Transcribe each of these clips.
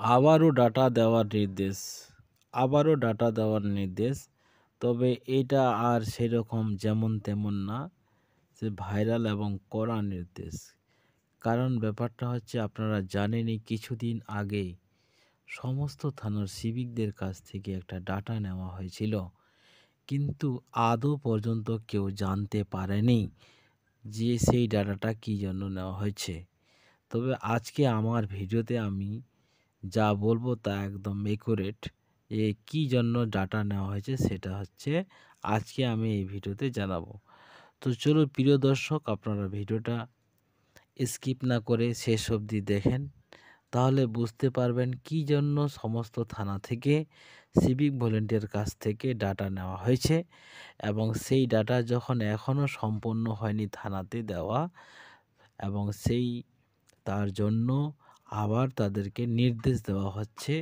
আবারও ডাটা দেওয়ার নির্দেশ। আবারও ডাটা দেওয়ার নির্দেশ। তবে এটা আর সেরকম যেমন তেমন না যে ভাইরাল এবং কড়া নির্দেশ। কারণ ব্যাপারটা হচ্ছে আপনারা জানেনই কিছুদিন আগে সমস্ত থানার সিভিকদের কাছ থেকে একটা ডাটা নেওয়া হয়েছিল। কিন্তু আদৌ পর্যন্ত কেউ জানতে পারেনি যে সেই ডাটাটা কী জন্য নেওয়া হয়েছে। তবে আজকে আমার ভিডিওতে আমি যা বলবো তা একদম একুরেট। কী জন্য ডাটা নেওয়া হয়েছে সেটা হচ্ছে আজকে আমি এই ভিডিওতে জানাবো। তো চলো প্রিয় দর্শক, আপনারা ভিডিওটা স্কিপ না করে শেষ অবধি দেখেন, তাহলে বুঝতে পারবেন কী জন্য সমস্ত থানা থেকে সিভিক ভলেন্টিয়ার কাছ থেকে ডাটা নেওয়া হয়েছে এবং সেই ডাটা যখন এখনও সম্পন্ন হয়নি থানাতে দেওয়া, এবং তার জন্য আবার তাদেরকে নির্দেশ দেওয়া হচ্ছে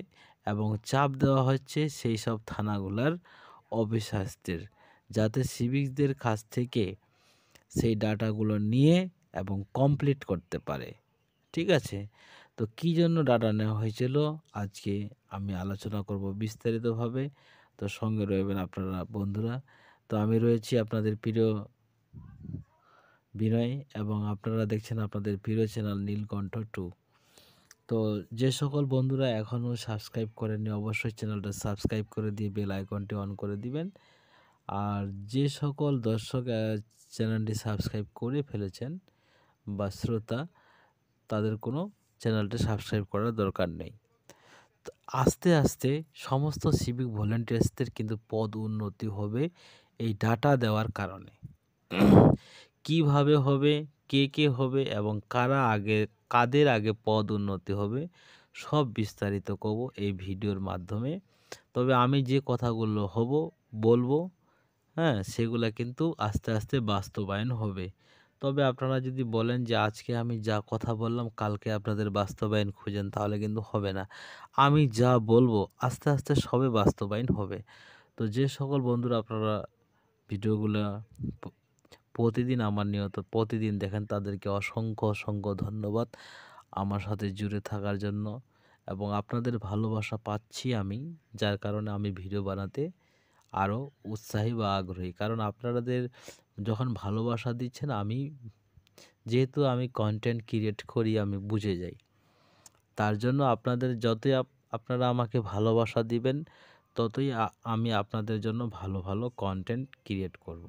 এবং চাপ দেওয়া হচ্ছে সেই সব থানাগুলার অফিসার্সদের, যাতে সিভিকসদের কাছ থেকে সেই ডাটাগুলো নিয়ে এবং কমপ্লিট করতে পারে। ঠিক আছে, তো কী জন্য ডাটা নেওয়া হয়েছিল আজকে আমি আলোচনা করব বিস্তারিতভাবে। তো সঙ্গে রয়েবেন আপনারা বন্ধুরা। তো আমি রয়েছি আপনাদের প্রিয় বিনয় এবং আপনারা দেখছেন আপনাদের প্রিয় চ্যানেল নীলকণ্ঠ 2। তো যে সকল বন্ধুরা এখনও সাবস্ক্রাইব করেননি অবশ্যই চ্যানেলটা সাবস্ক্রাইব করে দিয়ে বেল আইকনটি অন করে দিবেন। আর যে সকল দর্শক চ্যানেলটি সাবস্ক্রাইব করে ফেলেছেন বা শ্রোতা, তাদের কোনো চ্যানেলটা সাবস্ক্রাইব করার দরকার নেই। তো আস্তে আস্তে সমস্ত সিভিক ভলেন্টিয়ার্সদের কিন্তু পদ উন্নতি হবে এই ডাটা দেওয়ার কারণে। কিভাবে হবে, কে কে হবে এবং কাদের আগে পদ উন্নতি হবে, সব বিস্তারিত করব এই ভিডিওর মাধ্যমে। তবে আমি যে কথাগুলো বলবো, হ্যাঁ, সেগুলা কিন্তু আস্তে আস্তে বাস্তবায়ন হবে। তবে আপনারা যদি বলেন যে আজকে আমি যা কথা বললাম কালকে আপনাদের বাস্তবায়ন খুঁজেন, তাহলে কিন্তু হবে না। আমি যা বলবো আস্তে আস্তে সবে বাস্তবায়ন হবে। তো যে সকল বন্ধুরা আপনারা ভিডিওগুলো প্রতিদিন আমার নিয়ত প্রতিদিন দেখেন, তাদেরকে অসংখ্য অসংখ্য ধন্যবাদ আমার সাথে জুড়ে থাকার জন্য। এবং আপনাদের ভালোবাসা পাচ্ছি আমি, যার কারণে আমি ভিডিও বানাতে আরও উৎসাহী বা আগ্রহী। কারণ আপনাদের যখন ভালোবাসা দিচ্ছেন, যেহেতু আমি কন্টেন্ট ক্রিয়েট করি, আমি বুঝে যাই। তার জন্য আপনাদের যতই আপনারা আমাকে ভালোবাসা দিবেন, ততই আমি আপনাদের জন্য ভালো ভালো কন্টেন্ট ক্রিয়েট করব।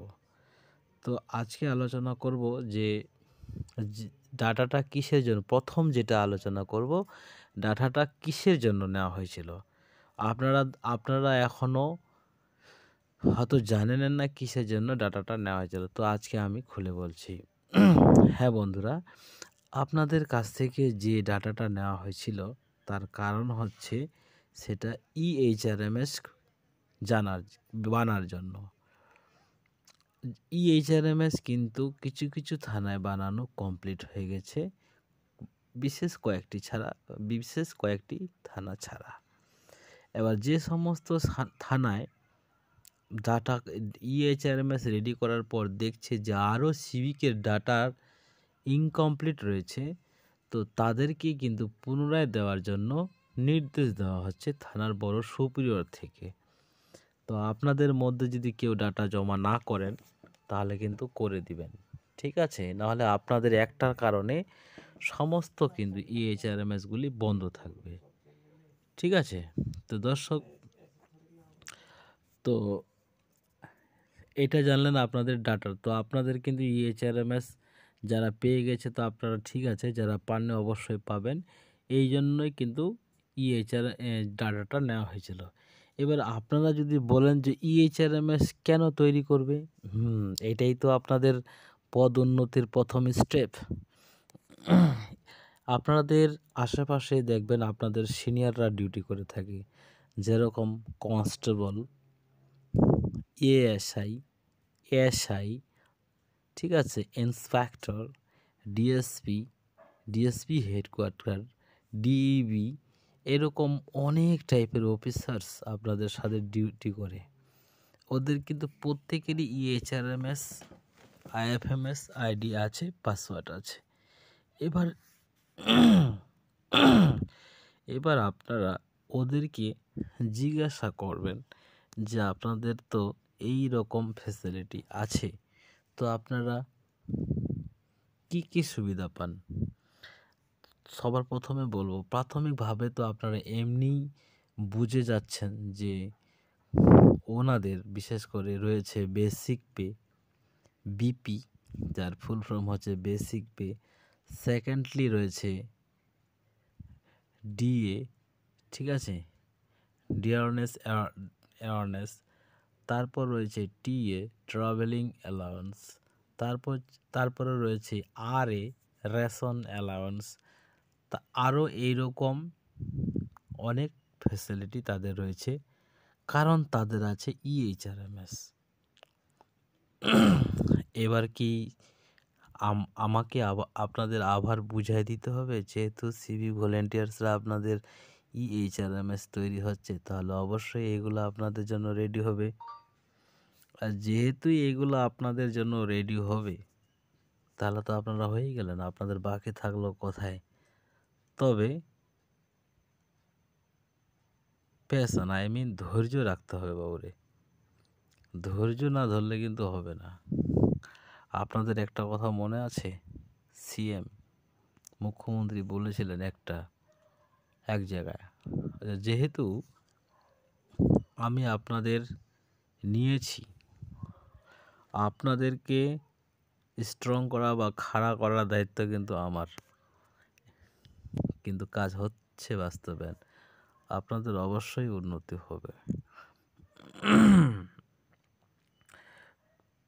তো আজকে আলোচনা করব যে ডাটাটা কিসের জন্য, প্রথম যেটা আলোচনা করব, ডাটাটা কিসের জন্য নেওয়া হয়েছিল। আপনারা আপনারা এখনও হয়তো জানেন না কিসের জন্য ডাটাটা নেওয়া হয়েছিল। তো আজকে আমি খুলে বলছি। হ্যাঁ বন্ধুরা, আপনাদের কাছ থেকে যে ডাটাটা নেওয়া হয়েছিল তার কারণ হচ্ছে সেটা EHRMS বানার জন্য। EHRMS কিন্তু কিছু কিছু থানায় বানানো কমপ্লিট হয়ে গেছে, বিশেষ কয়েকটি থানা ছাড়া। এবার যে সমস্ত থানায় ডাটা EHRMS রেডি করার পর দেখছে যে আরও সিভিকের ডাটার ইনকমপ্লিট রয়েছে, তো তাদেরকে কিন্তু পুনরায় দেওয়ার জন্য নির্দেশ দেওয়া হচ্ছে থানার বড় সুপিরিয়র থেকে। তো আপনাদের মধ্যে যদি কেউ ডাটা জমা না করেন, তাহলে কিন্তু করে দিবেন, ঠিক আছে? নাহলে আপনাদের একটার কারণে সমস্ত কিন্তু EHRMSগুলি বন্ধ থাকবে, ঠিক আছে? তো দর্শক, তো এটা জানলেন আপনাদের ডাটার। তো আপনাদের কিন্তু EHRMS যারা পেয়ে গেছে, তো আপনারা ঠিক আছে, যারা পাননি অবশ্যই পাবেন। এই জন্যই কিন্তু ডাটাটা নেওয়া হয়েছিল। এবার আপনারা যদি বলেন যে EHRMS কেন তৈরি করবে, এটাই তো আপনাদের পদ উন্নতির প্রথম স্টেপ। আপনাদের আশেপাশে দেখবেন আপনাদের সিনিয়ররা ডিউটি করে থাকে, যেরকম কনস্টেবল, ASI, SI, ঠিক আছে, ইন্সপেক্টর, ডিএসপি হেডকোয়ার্টার, ডিইবি, এরকম অনেক টাইপের অফিসার্স আপনাদের সাথে ডিউটি করে। ওদের কিন্তু প্রত্যেকেরই EHRMS, IFMS আইডি আছে, পাসওয়ার্ড আছে। এবার এবার আপনারা ওদেরকে জিজ্ঞাসা করবেন যে আপনাদের তো এই রকম ফ্যাসিলিটি আছে, তো আপনারা কি কি সুবিধা পান। সবার প্রথমে বলবো, প্রাথমিকভাবে তো আপনারা এমনিই বুঝে যাচ্ছেন যে ওনাদের বিশেষ করে রয়েছে বেসিক পে, বিপি, যার ফুল ফর্ম হচ্ছে বেসিক পে। সেকেন্ডলি রয়েছে ডিএ, ঠিক আছে, ডিয়ারনেস অ্যাওয়ারনেস। তারপর রয়েছে টিএ, ট্রাভেলিং অ্যালাউন্স। তারপরে রয়েছে আরএ, রেশন অ্যালাউন্স। তা আরও এইরকম অনেক ফ্যাসিলিটি তাদের রয়েছে, কারণ তাদের আছে ইএইচআরএমএস। এবার কি আমাকে আপনাদের আবার বুঝাই দিতে হবে, যেহেতু সিভিক ভলেন্টিয়ার্সরা আপনাদের ইএইচআরএমএস তৈরি হচ্ছে, তাহলে অবশ্যই এগুলো আপনাদের জন্য রেডি হবে। আর যেহেতু এগুলো আপনাদের জন্য রেডি হবে, তাহলে তো আপনারা হয়েই গেলেন, আপনাদের বাকি থাকলো কোথায়। তবে প্যাশন, ধৈর্য রাখতে হবে বাবুরে। ধৈর্য না ধরলে কিন্তু হবে না। আপনাদের একটা কথা মনে আছে, সিএম মুখ্যমন্ত্রী বলেছিলেন এক জায়গায়, যেহেতু আমি আপনাদের নিয়েছি, আপনাদেরকে স্ট্রং করা বা খাড়া করার দায়িত্ব কিন্তু আমার, কিন্তু কাজ হচ্ছে বাস্তবে, আপনাদের অবশ্যই উন্নতি হবে।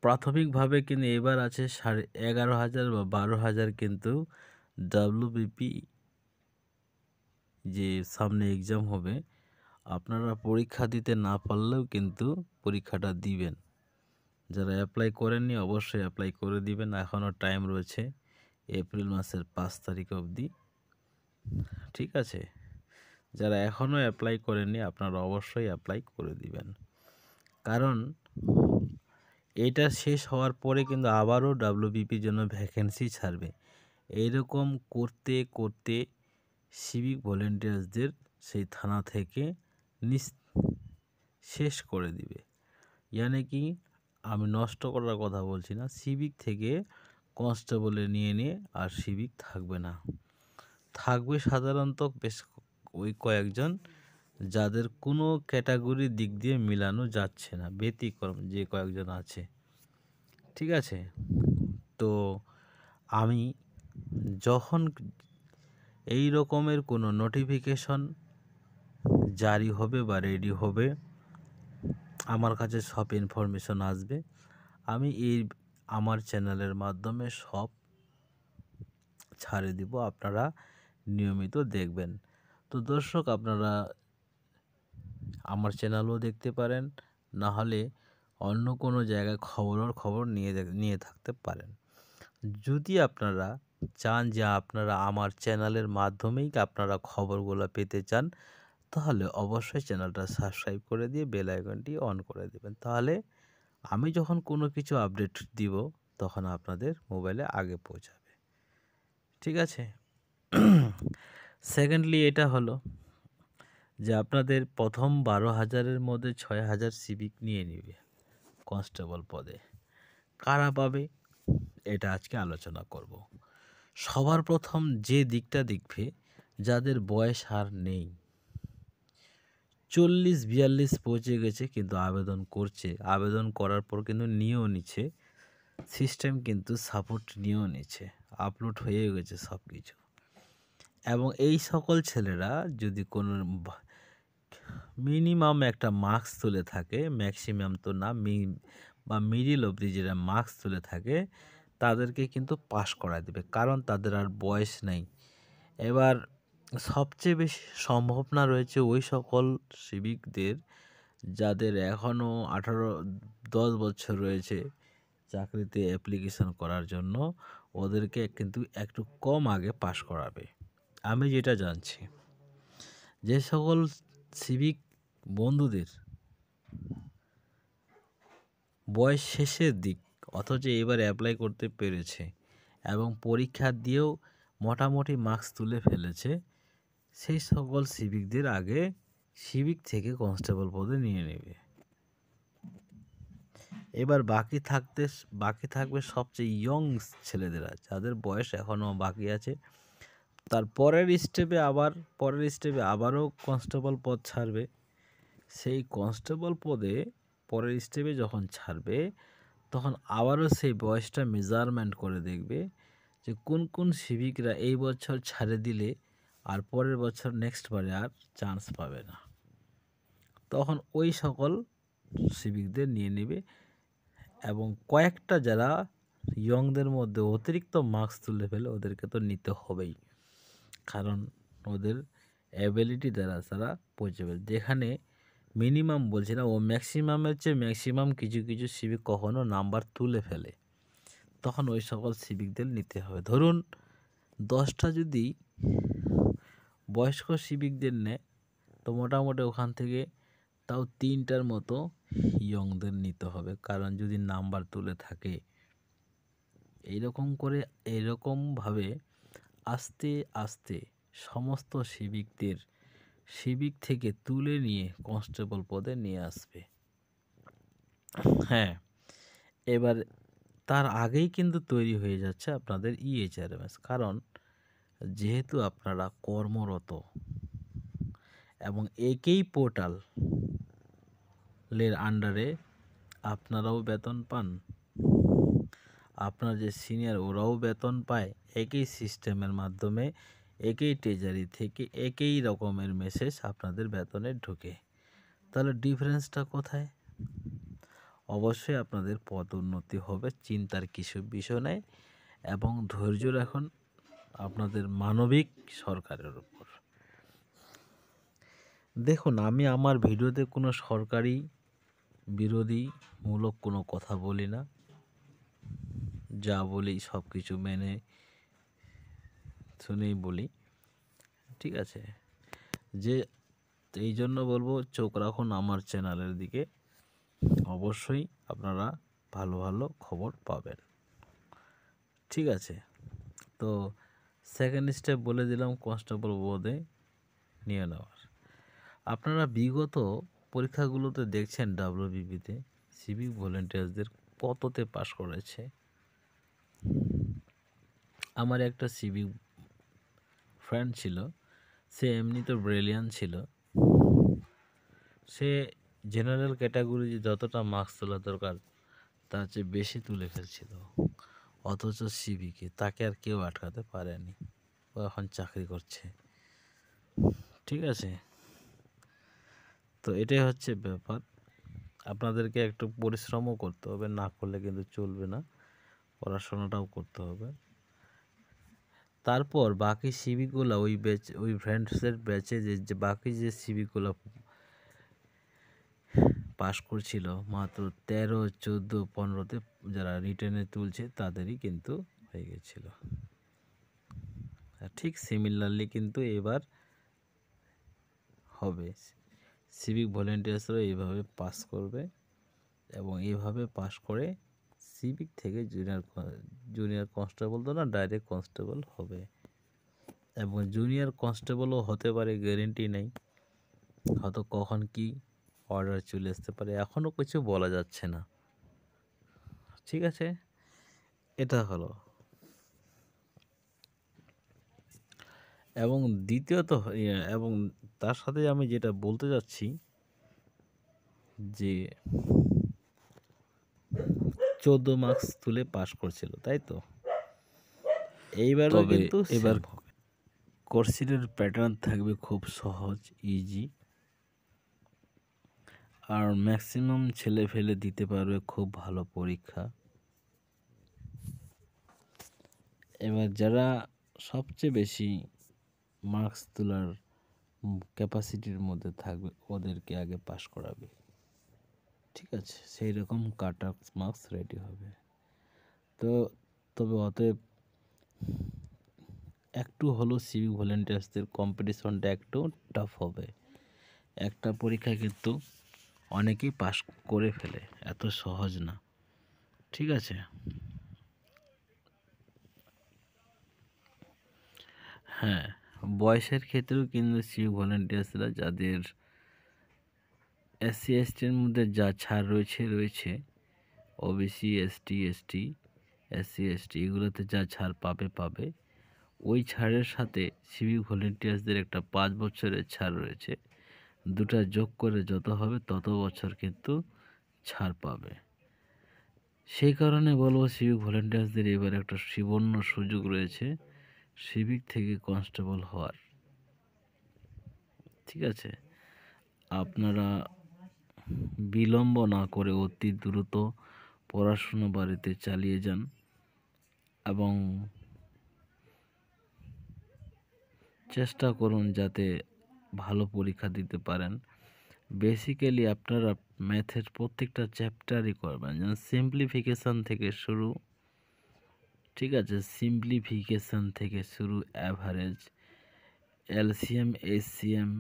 প্রাথমিকভাবে কিন্তু এবার আছে 11,500 বা 12,000 কিন্তু ডাব্লিউবিপি, যে সামনে এক্সাম হবে, আপনারা পরীক্ষা দিতে না পারলেও কিন্তু পরীক্ষাটা দিবেন। যারা অ্যাপ্লাই করেননি অবশ্যই অ্যাপ্লাই করে দিবেন, এখনও টাইম রয়েছে এপ্রিল মাসের 5 তারিখ অবধি, ঠিক আছে। যারা এখনও অ্যাপ্লাই করেননি আপনারা অবশ্যই অ্যাপ্লাই করে দিবেন, কারণ এটা শেষ হওয়ার পরে কিন্তু আবারও ডাব্লিউবিপির জন্য ভ্যাকেন্সি ছাড়বে। এইরকম করতে করতে সিভিক ভলেন্টিয়ার্সদের সেই থানা থেকে শেষ করে দিবে। ইয়ানি কি, আমি নষ্ট করার কথা বলছি না, সিভিক থেকে কনস্টেবলে নিয়ে আর সিভিক থাকবে না। থাকবে সাধারণত বেশ ওই কয়েকজন, যাদের কোনো ক্যাটাগরির দিক দিয়ে মিলানো যাচ্ছে না, ব্যতিক্রম যে কয়েকজন আছে, ঠিক আছে। তো আমি যখন এই রকমের কোনো নোটিফিকেশন জারি হবে বা রেডি হবে, আমার কাছে সব ইনফরমেশন আসবে, আমি আমার চ্যানেলের মাধ্যমে সব ছাড়ে দিব, আপনারা নিয়মিত দেখবেন। তো দর্শক, আপনারা আমার চ্যানেলও দেখতে পারেন, না হলে অন্য কোনো জায়গায় খবর নিয়ে থাকতে পারেন। যদি আপনারা চান যে আপনারা আমার চ্যানেলের মাধ্যমেই আপনারা খবরগুলো পেতে চান, তাহলে অবশ্যই চ্যানেলটা সাবস্ক্রাইব করে দিয়ে বেল আইকনটি অন করে দেবেন, তাহলে আমি যখন কোনো কিছু আপডেট দিব তখন আপনাদের মোবাইলে আগে পৌঁছাবে, ঠিক আছে। সেকেন্ডলি এটা হলো যে আপনাদের প্রথম 12,000-এর মধ্যে 6,000 সিভিক নিয়ে নেবে কনস্টেবল পদে। কারা পাবে এটা আজকে আলোচনা করব। সবার প্রথম যে দিকটা দেখবে, যাদের বয়স আর নেই, 40-42 পৌঁছে গেছে কিন্তু আবেদন করছে, আবেদন করার পর কিন্তু নিয়েও নিচ্ছে, সিস্টেম কিন্তু সাপোর্ট নিয়েও নিচ্ছে, আপলোড হয়ে গেছে সব কিছু। এবং এই সকল ছেলেরা যদি কোনো মিনিমাম একটা মার্কস তুলে থাকে, ম্যাক্সিমাম তো না, বা মিডিল অবধি যেটা মার্কস তুলে থাকে, তাদেরকে কিন্তু পাস করা দেবে, কারণ তাদের আর বয়স নেই। এবার সবচেয়ে বেশি সম্ভাবনা রয়েছে ওই সকল সিভিকদের, যাদের এখনও 10 বছর রয়েছে চাকরিতে অ্যাপ্লিকেশন করার জন্য, ওদেরকে কিন্তু একটু কম আগে পাস করাবে। আমি যেটা জানছি, যে সকল সিভিক বন্ধুদের বয়স শেষের দিক অথচ এবার অ্যাপ্লাই করতে পেরেছে এবং পরীক্ষা দিয়েও মোটামুটি মার্কস তুলে ফেলেছে, সেই সকল সিভিকদের আগে সিভিক থেকে কনস্টেবল পদে নিয়ে নেবে। এবার বাকি থাকবে সবচেয়ে ইয়ং ছেলেদেরা, যাদের বয়স এখনও বাকি আছে। তার পরের স্টেপে আবারও কনস্টেবল পদ ছাড়বে। সেই কনস্টেবল পদে পরের স্টেপে যখন ছাড়বে, তখন আবারও সেই বয়সটা মেজারমেন্ট করে দেখবে যে কোন সিভিকরা এই বছর ছাড়ে দিলে আর পরের বছর নেক্সট বারে আর চান্স পাবে না। তখন ওই সকল সিভিকদের নিয়ে নেবে এবং কয়েকটা যারা ইয়ংদের মধ্যে অতিরিক্ত মার্কস তুলে ফেলে ওদেরকে তো নিতে হবেই, কারণ ওদের অ্যাবিলিটি দ্বারা তারা পৌঁছে যাবে। যেখানে মিনিমাম বলছি না, ও ম্যাক্সিমামের চেয়ে ম্যাক্সিমাম কিছু সিভিক কখনো নাম্বার তুলে ফেলে, তখন ওই সকল সিভিকদের নিতে হবে। ধরুন 10টা যদি বয়স্ক সিভিকদের নেয়, তো মোটামুটি ওখান থেকে তাও 3টার মতো ইয়ংদের নিতে হবে, কারণ যদি নাম্বার তুলে থাকে। এইরকমভাবে আস্তে আস্তে সমস্ত সিভিক থেকে তুলে নিয়ে কনস্টেবল পদে নিয়ে আসবে। হ্যাঁ, এবার তার আগেই কিন্তু তৈরি হয়ে যাচ্ছে আপনাদের EHRMS, কারণ যেহেতু আপনারা কর্মরত এবং একই পোর্টালের আন্ডারে আপনারাও বেতন পান, আপনার যে সিনিয়র ওরাও বেতন পায়, একই সিস্টেমের মাধ্যমে একই ট্রেজারি থেকে একই রকমের মেসেজ আপনাদের বেতনে ঢোকে। তাহলে ডিফারেন্সটা কোথায়? অবশ্যই আপনাদের পদোন্নতি হবে, চিন্তার কিছু বিষয় নেই, এবং ধৈর্য রাখুন আপনাদের মানবিক সরকারের উপর। দেখুন, আমি আমার ভিডিওতে কোনো সরকারি বিরোধীমূলক কোনো কথা বলি না, যা বলি সব কিছু মেনে শুনেই বলি, ঠিক আছে? যে এই জন্য বলবো, চোখ রাখুন আমার চ্যানেলের দিকে, অবশ্যই আপনারা ভালো ভালো খবর পাবেন, ঠিক আছে? তো সেকেন্ড স্টেপ বলে দিলাম, কনস্টেবল পদে নিয়ে নেওয়ার। আপনারা বিগত পরীক্ষাগুলোতে দেখছেন WBPতে সিভিক ভলেন্টিয়ার্সদের কততে পাশ করেছে। আমার একটা সিভিক ফ্রেন্ড ছিল, সে এমনি তো ব্রিলিয়ান্ট ছিল, সে জেনারেল ক্যাটাগরি যতটা মার্কস তোলা দরকার তার চেয়ে বেশি তুলে ফেলছিল, অথচ সিভিকে তাকে আর কেউ আটকাতে পারেনি। ও এখন চাকরি করছে, ঠিক আছে? তো এটাই হচ্ছে ব্যাপার। আপনাদেরকে একটু পরিশ্রমও করতে হবে, না করলে কিন্তু চলবে না, পড়াশোনাটাও করতে হবে। তারপর বাকি সিভিকগুলো ওই ফ্রেন্ডসের ব্যাচে যে বাকি যে সিভিকগুলো পাস করছিল মাত্র 13, 14, 15তে যারা রিটেনে তুলছে তাদেরই কিন্তু হয়ে গেছিল। ঠিক সিমিলারলি কিন্তু এবার হবে, সিভিক ভলেন্টিয়ার্সরা এইভাবে পাস করবে এবং এইভাবে পাস করে সিভিক থেকে জুনিয়র কনস্টেবল তো না, ডাইরেক্ট কনস্টেবল হবে, এবং জুনিয়র কনস্টেবলও হতে পারে, গ্যারেন্টি নেই, হয়তো কখন কি অর্ডার চলে আসতে পারে, এখনও কিছু বলা যাচ্ছে না, ঠিক আছে? এটা হলো। এবং দ্বিতীয়ত এবং তার সাথে আমি যেটা বলতে যাচ্ছি যে 14 মার্কস তুলে পাস করছিল, তাই তো? এইবারও কিন্তু এবার কোর্সের প্যাটার্ন থাকবে খুব সহজ, ইজি, আর ম্যাক্সিমাম ছেলে ফেলে দিতে পারবে খুব ভালো পরীক্ষা। এবার যারা সবচেয়ে বেশি মার্কস তোলার ক্যাপাসিটির মধ্যে থাকবে ওদেরকে আগে পাস করাবে, ঠিক আছে? সেই রকম কাট অফ মার্কস রেডি হবে। তো তবে অতএব একটু হলো সিভিক ভলেন্টিয়ার্সদের কম্পিটিশনটা একটু টাফ হবে। একটা পরীক্ষা কিন্তু অনেকেই পাস করে ফেলে, এত সহজ না, ঠিক আছে? হ্যাঁ, বয়সের ক্ষেত্রেও কিন্তু সিভিক ভলেন্টিয়ার্সরা যাদের এসসি এসটির মধ্যে যা ছাড় রয়েছে ওবিসি এসটি এসসি এসটি এগুলোতে যা ছাড় পাবে ওই ছাড়ের সাথে সিভিক ভলেন্টিয়ার্সদের একটা 5 বছরের ছাড় রয়েছে। দুটা যোগ করে যত হবে তত বছর কিন্তু ছাড় পাবে। সেই কারণে বলবো সিভিক ভলেন্টিয়ার্সদের এবার একটা সুবর্ণ সুযোগ রয়েছে সিভিক থেকে কনস্টেবল হওয়ার। ঠিক আছে, আপনারা বিলম্ব না করে অতি দ্রুত পড়াশুনো বাড়িতে চালিয়ে যান এবং চেষ্টা করুন যাতে ভালো পরীক্ষা দিতে পারেন। বেসিক্যালি আপনারা ম্যাথের প্রত্যেকটা চ্যাপ্টারই করবেন, যেমন সিম্পলিফিকেশান থেকে শুরু, ঠিক আছে, সিম্পলিফিকেশান থেকে শুরু, average, LCM, SCM,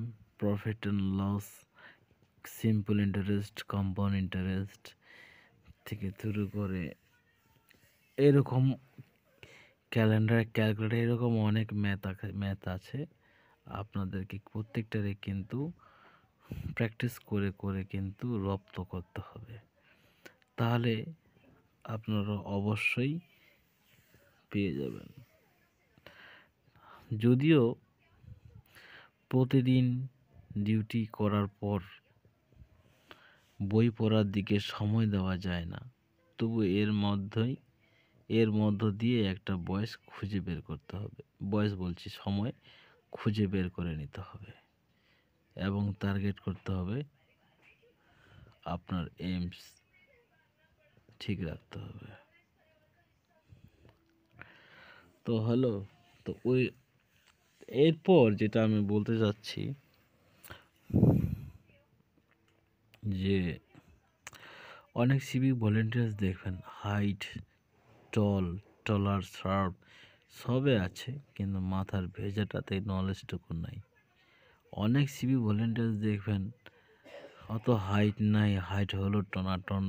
profit and loss, simple interest, compound interest থেকে শুরু করে এরকম ক্যালেন্ডার, ক্যালকুলেটর, এরকম অনেক ম্যাথ আছে। আপনাদেরকে প্রত্যেকটারে কিন্তু প্র্যাকটিস করে করে কিন্তু রপ্ত করতে হবে, তাহলে আপনারা অবশ্যই পেয়ে যাবেন। যদিও প্রতিদিন ডিউটি করার পর বই পড়ার দিকে সময় দেওয়া যায় না, তবু এর মধ্য দিয়ে একটা বয়স খুঁজে বের করতে হবে, সময় খুঁজে বের করে নিতে হবে এবং টার্গেট করতে হবে, আপনার এইমস ঠিক রাখতে হবে। তো হলো, তো এরপর যেটা আমি বলতে যাচ্ছি যে অনেক সিভিক ভলেন্টিয়ার্স দেখবেন হাইট, টলার, শার্প সবে আছে কিন্তু মাথার ভেজাটাতে নলেজটুকু নাই। অনেক সিভিক ভলেন্টিয়ার্স দেখবেন অত হাইট নাই, হাইট হলো টনাটন,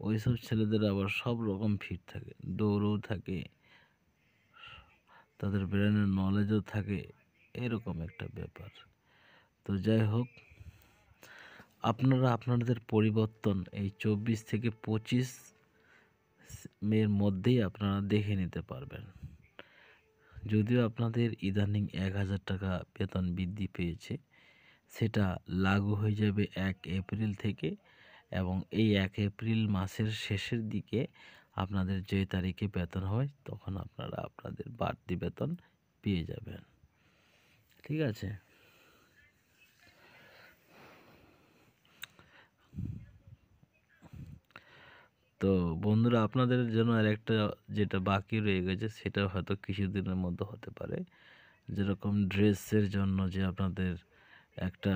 ওইসব ছেলেদের আবার সব রকম ফিট থাকে, দৌড়ও থাকে, তাদের ব্রেনের নলেজও থাকে, এরকম একটা ব্যাপার। তো যাই হোক, আপনারা আপনাদের পরিবর্তন এই 24 থেকে 25 এর মধ্যেই আপনারা দেখে নিতে পারবেন। যদিও আপনাদের ইদানিং 1000 টাকা বেতন বৃদ্ধি পেয়েছে, সেটা লাগু হয়ে যাবে 1 এপ্রিল থেকে, এবং এই 1 এপ্রিল মাসের শেষের দিকে আপনাদের যে তারিখে বেতন হয় তখন আপনারা আপনাদের বাড়তি বেতন পেয়ে যাবেন। ঠিক আছে, তো বন্ধুরা আপনাদের জন্য আর একটা যেটা বাকি রয়ে গেছে সেটা হয়তো কিছুদিনের মধ্যে হতে পারে, যেরকম ড্রেসের জন্য যে আপনাদের একটা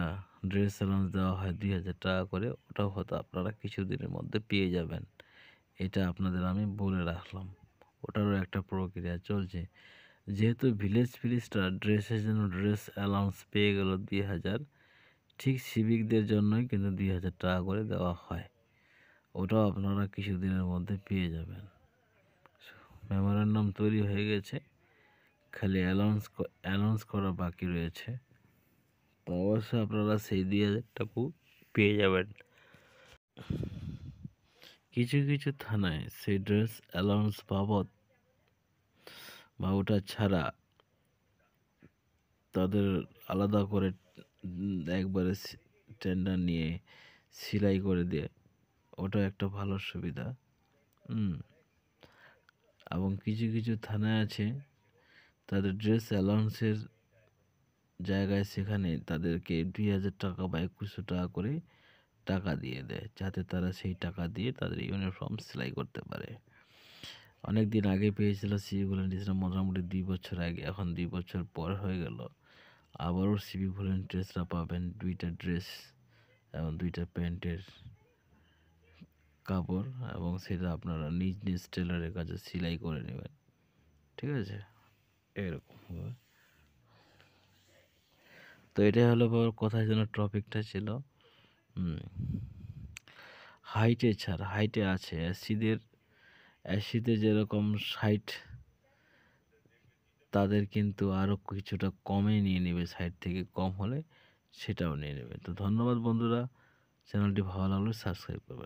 ড্রেস অ্যালাউন্স দেওয়া হয় 2000 টাকা করে, ওটাও হয়তো আপনারা কিছুদিনের মধ্যে পেয়ে যাবেন। এটা আপনাদের আমি বলে রাখলাম, ওটারও একটা প্রক্রিয়া চলছে। যেহেতু ভিলেজ পুলিশরা ড্রেসের জন্য ড্রেস অ্যালাউন্স পেয়ে গেল 2000, ঠিক সিভিকদের জন্যই কিন্তু 2000 টাকা করে দেওয়া হয়, ওটাও আপনারা কিছুদিনের মধ্যে পেয়ে যাবেন। মেমোরেন্ডাম তৈরি হয়ে গেছে, খালি অ্যানাউন্স করা বাকি রয়েছে। তো অবশ্যই আপনারা সেই 2000 টাকা পেয়ে যাবেন। কিছু কিছু থানায় সেই ড্রেস অ্যালাউন্স বাবদ বা ওটা ছাড়া তাদের আলাদা করে একবারে টেন্ডার নিয়ে সেলাই করে দেয়, ওটা একটা ভালো সুবিধা। এবং কিছু কিছু থানায় আছে তাদের ড্রেস অ্যালাউন্সের জায়গায় সেখানে তাদেরকে 2000 টাকা বা 2100 টাকা করে টাকা দিয়ে দেয়, যাতে তারা সেই টাকা দিয়ে তাদের ইউনিফর্ম সেলাই করতে পারে। অনেক দিন আগে পেয়েছিল সিভিক ভলেন্টিয়ার্সরা, মোটামুটি 2 বছর আগে, এখন 2 বছর পর হয়ে গেল, আবারও সিভিক ভলেন্টিয়ার্সরা পাবেন 2টা ড্রেস এবং 2টা প্যান্টের কাপড়, এবং সেটা আপনারা নিজ নিজ টেলারের কাছে সেলাই করে নেবেন। ঠিক আছে, এরকম হবে। তো এটাই হলো কথার জন্য টপিকটা ছিল। হাইটে ছাড়, হাইটে আছে অ্যাসিতে যেরকম 60 তাদের কিন্তু আরও কিছুটা কমে নিয়ে নেবে, সাইড থেকে কম হলে সেটাও নিয়ে নেবে। তো ধন্যবাদ বন্ধুরা, চ্যানেলটি ভালো লাগলে সাবস্ক্রাইব করবেন।